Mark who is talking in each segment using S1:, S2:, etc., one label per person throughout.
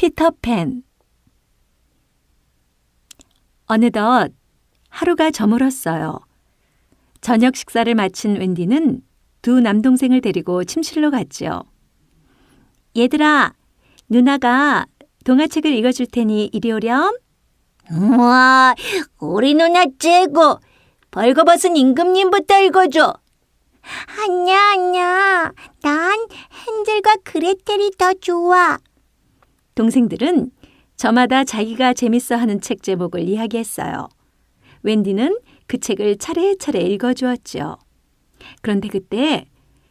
S1: 피터팬. 어느덧 하루가 저물었어요. 저녁 식사를 마친 웬디는 두 남동생을 데리고 침실로 갔죠. 얘들아, 누나가 동화책을 읽어줄 테니 이리 오렴.
S2: 우와, 우리 누나 째고. 벌거벗은 임금님부터 읽어줘. 아니야. 난 헨젤과 그레텔이 더 좋아.
S1: 동생들은 저마다 자기가 재밌어 하는 책 제목을 이야기했어요. 웬디는 그 책을 차례차례 읽어주었죠. 그런데 그때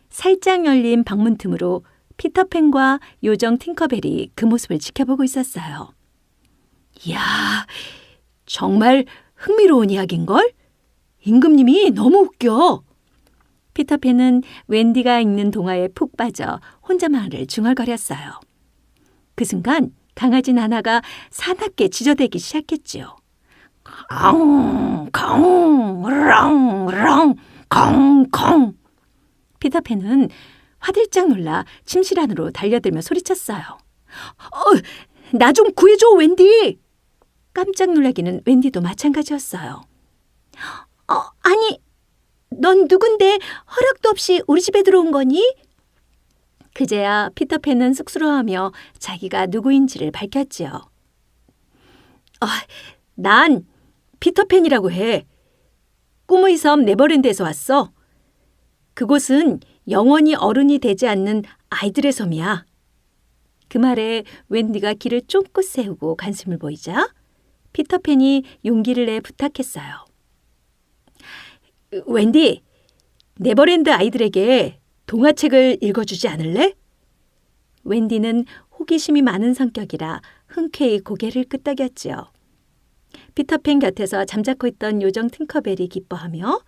S1: 살짝 열린 방문 틈으로 피터팬과 요정 팅커벨이 그 모습을 지켜보고 있었어요. 이야, 정말 흥미로운 이야기인걸? 임금님이 너무 웃겨. 피터팬은 웬디가 읽는 동화에 푹 빠져 혼자말을 중얼거렸어요. 그 순간 강아지 나나가 사납게 짖어대기 시작했지요. 콩콩 렁렁 콩콩. 피터팬은 화들짝 놀라 침실 안으로 달려들며 소리쳤어요. 나 좀 구해줘, 웬디. 깜짝 놀라기는 웬디도 마찬가지였어요. 아니, 넌 누군데 허락도 없이 우리 집에 들어온 거니? 그제야 피터팬은 쑥스러워하며 자기가 누구인지를 밝혔지요. 난 피터팬이라고 해. 꿈의 섬 네버랜드에서 왔어. 그곳은 영원히 어른이 되지 않는 아이들의 섬이야. 그 말에 웬디가 귀를 쫑긋 세우고 관심을 보이자 피터팬이 용기를 내 부탁했어요. 웬디, 네버랜드 아이들에게 동화책을 읽어주지 않을래? 웬디는 호기심이 많은 성격이라 흔쾌히 고개를 끄덕였지요. 피터팬 곁에서 잠자코 있던 요정 팅커벨이 기뻐하며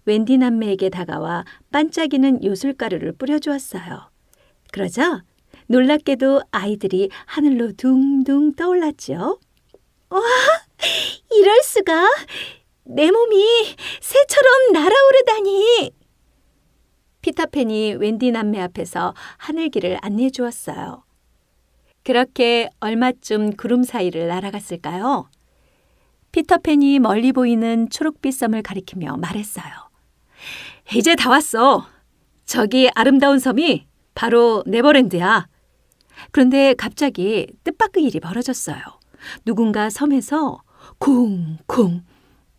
S1: 웬디 남매에게 다가와 반짝이는 요술가루를 뿌려주었어요. 그러자 놀랍게도 아이들이 하늘로 둥둥 떠올랐지요. 와, 이럴 수가! 내 몸이 새처럼 날아오르다니! 피터팬이 웬디 남매 앞에서 하늘길을 안내해 주었어요. 그렇게 얼마쯤 구름 사이를 날아갔을까요? 피터팬이 멀리 보이는 초록빛 섬을 가리키며 말했어요. 이제 다 왔어. 저기 아름다운 섬이 바로 네버랜드야. 그런데 갑자기 뜻밖의 일이 벌어졌어요. 누군가 섬에서 쿵쿵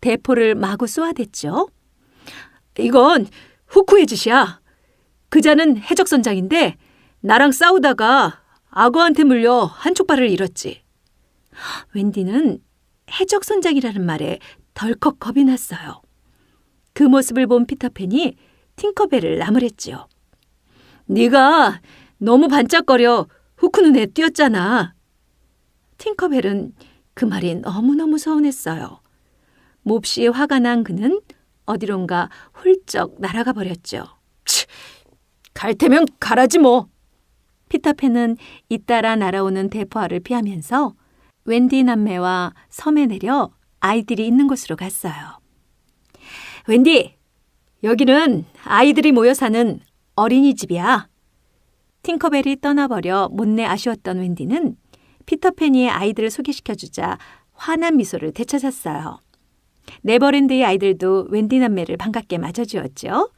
S1: 대포를 마구 쏘아댔죠. 이건 후쿠의 짓이야. 그자는 해적선장인데 나랑 싸우다가 악어한테 물려 한쪽 발을 잃었지. 웬디는 해적선장이라는 말에 덜컥 겁이 났어요. 그 모습을 본 피터팬이 팅커벨을 나무랬지요. 네가 너무 반짝거려 후쿠 눈에 띄었잖아. 팅커벨은 그 말이 너무너무 서운했어요. 몹시 화가 난 그는 어디론가 훌쩍 날아가 버렸죠. 갈 테면 가라지 뭐. 피터팬은 잇따라 날아오는 대포알을 피하면서 웬디 남매와 섬에 내려 아이들이 있는 곳으로 갔어요. 웬디, 여기는 아이들이 모여 사는 어린이집이야. 팅커벨이 떠나버려 못내 아쉬웠던 웬디는 피터팬이 아이들을 소개시켜주자 환한 미소를 되찾았어요. 네버랜드의 아이들도 웬디 남매를 반갑게 맞아주었죠.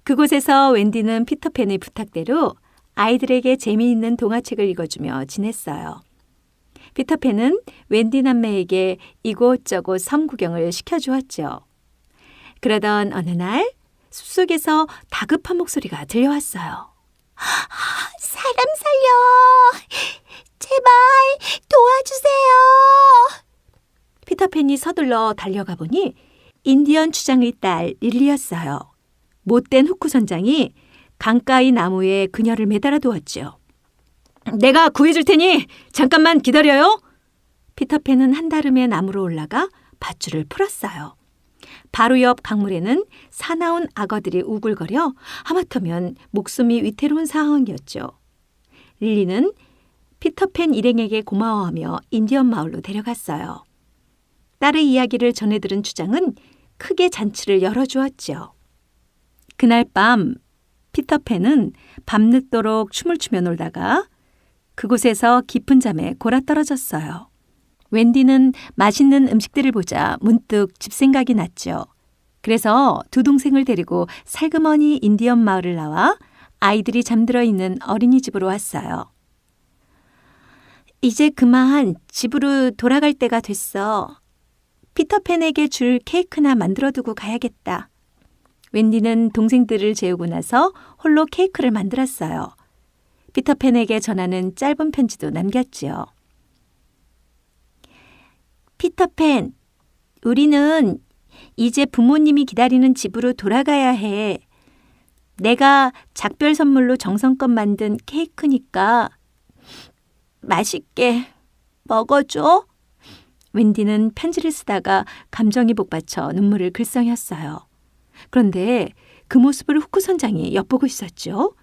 S1: 그곳에서 웬디는 피터팬의 부탁대로 아이들에게 재미있는 동화책을 읽어주며 지냈어요. 피터팬은 웬디 남매에게 이곳저곳 섬 구경을 시켜주었죠. 그러던 어느 날 숲속에서 다급한 목소리가 들려왔어요.
S2: 사람 살려! 제발 도와주세요!
S1: 피터팬이 서둘러 달려가 보니 인디언 추장의 딸 릴리였어요. 못된 후쿠 선장이 강가의 나무에 그녀를 매달아 두었죠. 내가 구해줄 테니 잠깐만 기다려요. 피터팬은 한다름에 나무로 올라가 밧줄을 풀었어요. 바로 옆 강물에는 사나운 악어들이 우글거려 하마터면 목숨이 위태로운 상황이었죠. 릴리는 피터팬 일행에게 고마워하며 인디언 마을로 데려갔어요. 딸의 이야기를 전해들은 추장은 크게 잔치를 열어주었죠. 그날 밤 피터팬은 밤늦도록 춤을 추며 놀다가 그곳에서 깊은 잠에 골아떨어졌어요. 웬디는 맛있는 음식들을 보자 문득 집 생각이 났죠. 그래서 두 동생을 데리고 살그머니 인디언 마을을 나와 아이들이 잠들어 있는 어린이집으로 왔어요. 이제 그만 집으로 돌아갈 때가 됐어. 피터팬에게 줄 케이크나 만들어두고 가야겠다. 웬디는 동생들을 재우고 나서 홀로 케이크를 만들었어요. 피터팬에게 전하는 짧은 편지도 남겼지요. 피터팬, 우리는 이제 부모님이 기다리는 집으로 돌아가야 해. 내가 작별 선물로 정성껏 만든 케이크니까 맛있게 먹어줘. 웬디는 편지를 쓰다가 감정이 복받쳐 눈물을 글썽였어요. 그런데 그 모습을 후크 선장이 엿보고 있었죠.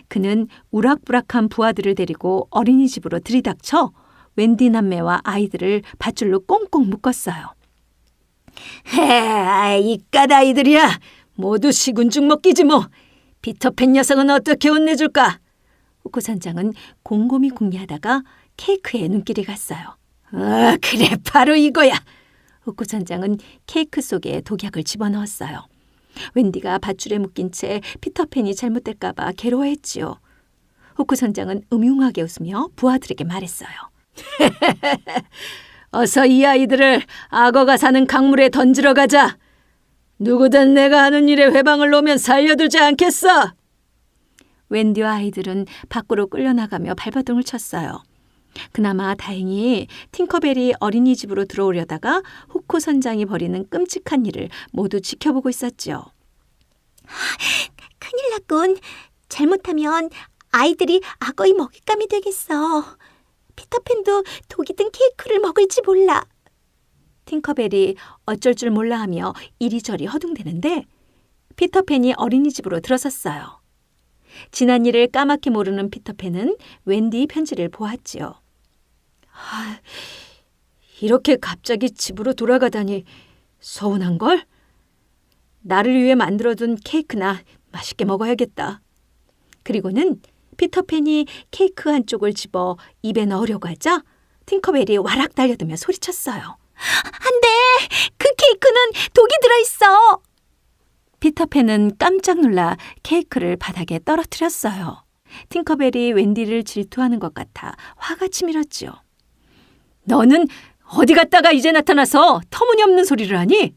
S1: 그는 우락부락한 부하들을 데리고 어린이집으로 들이닥쳐 웬디 남매와 아이들을 밧줄로 꽁꽁 묶었어요. 이깟 아이들이야. 모두 식은 죽 먹기지 뭐. 피터팬 녀석은 어떻게 혼내줄까? 후크 선장은 곰곰이 궁리하다가 케이크에 눈길이 갔어요. 그래, 바로 이거야. 후크 선장은 케이크 속에 독약을 집어넣었어요. 웬디가 밧줄에 묶인 채 피터팬이 잘못될까 봐 괴로워했지요. 후크 선장은 음흉하게 웃으며 부하들에게 말했어요. 어서 이 아이들을 악어가 사는 강물에 던지러 가자. 누구든 내가 하는 일에 회방을 놓으면 살려두지 않겠어. 웬디와 아이들은 밖으로 끌려나가며 발버둥을 쳤어요. 그나마 다행히 팅커벨이 어린이집으로 들어오려다가 후크 선장이 벌이는 끔찍한 일을 모두 지켜보고 있었죠.
S2: 큰일 났군. 잘못하면 아이들이 악어의 먹잇감이 되겠어. 피터팬도 독이 든 케이크를 먹을지 몰라.
S1: 팅커벨이 어쩔 줄 몰라 하며 이리저리 허둥대는데 피터팬이 어린이집으로 들어섰어요. 지난 일을 까맣게 모르는 피터팬은 웬디의 편지를 보았지요. 이렇게 갑자기 집으로 돌아가다니 서운한걸? 나를 위해 만들어둔 케이크나 맛있게 먹어야겠다. 그리고는 피터팬이 케이크 한쪽을 집어 입에 넣으려고 하자 팅커벨이 와락 달려들며 소리쳤어요.
S2: 안 돼! 그 케이크는 독이 들어있어!
S1: 피터팬은 깜짝 놀라 케이크를 바닥에 떨어뜨렸어요. 팅커벨이 웬디를 질투하는 것 같아 화가 치밀었지요. 너는 어디 갔다가 이제 나타나서 터무니없는 소리를 하니?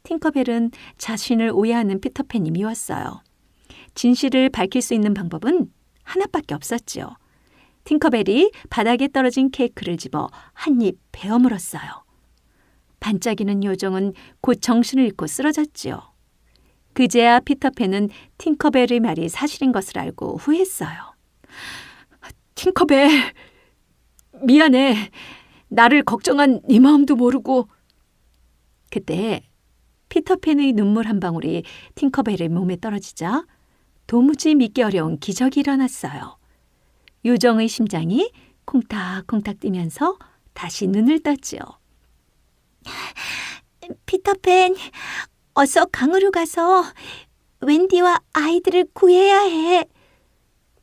S1: 팅커벨은 자신을 오해하는 피터팬이 미웠어요. 진실을 밝힐 수 있는 방법은 하나밖에 없었지요. 팅커벨이 바닥에 떨어진 케이크를 집어 한 입 베어 물었어요. 반짝이는 요정은 곧 정신을 잃고 쓰러졌지요. 그제야 피터팬은 팅커벨의 말이 사실인 것을 알고 후회했어요. 팅커벨, 미안해. 나를 걱정한 네 마음도 모르고. 그때 피터팬의 눈물 한 방울이 팅커벨의 몸에 떨어지자 도무지 믿기 어려운 기적이 일어났어요. 요정의 심장이 콩닥콩닥 뛰면서 다시 눈을 떴지요.
S2: 피터팬, 어서 강으로 가서 웬디와 아이들을 구해야 해.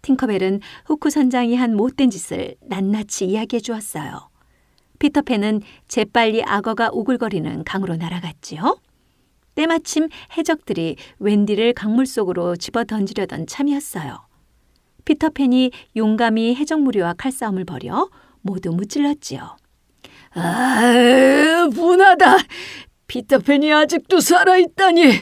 S1: 팅커벨은 후크 선장이 한 못된 짓을 낱낱이 이야기해 주었어요. 피터팬은 재빨리 악어가 우글거리는 강으로 날아갔지요. 때마침 해적들이 웬디를 강물 속으로 집어 던지려던 참이었어요. 피터팬이 용감히 해적 무리와 칼싸움을 벌여 모두 무찔렀지요. 분하다. 피터팬이 아직도 살아있다니.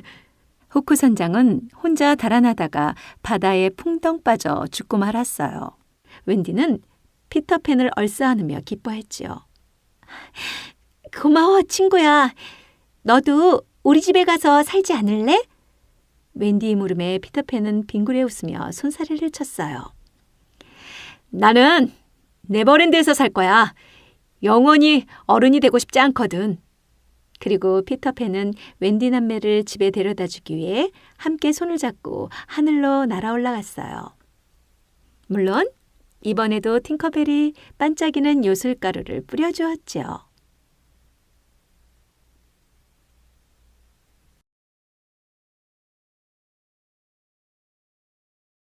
S1: 후크 선장은 혼자 달아나다가 바다에 풍덩 빠져 죽고 말았어요. 웬디는 피터팬을 얼싸안으며 기뻐했지요.
S2: 고마워, 친구야. 너도 우리 집에 가서 살지 않을래?
S1: 웬디의 물음에 피터팬은 빙그레 웃으며 손사래를 쳤어요. 나는 네버랜드에서 살 거야. 영원히 어른이 되고 싶지 않거든. 그리고 피터팬은 웬디 남매를 집에 데려다 주기 위해 함께 손을 잡고 하늘로 날아 올라갔어요. 물론 이번에도 팅커벨이 반짝이는 요술가루를 뿌려주었지요.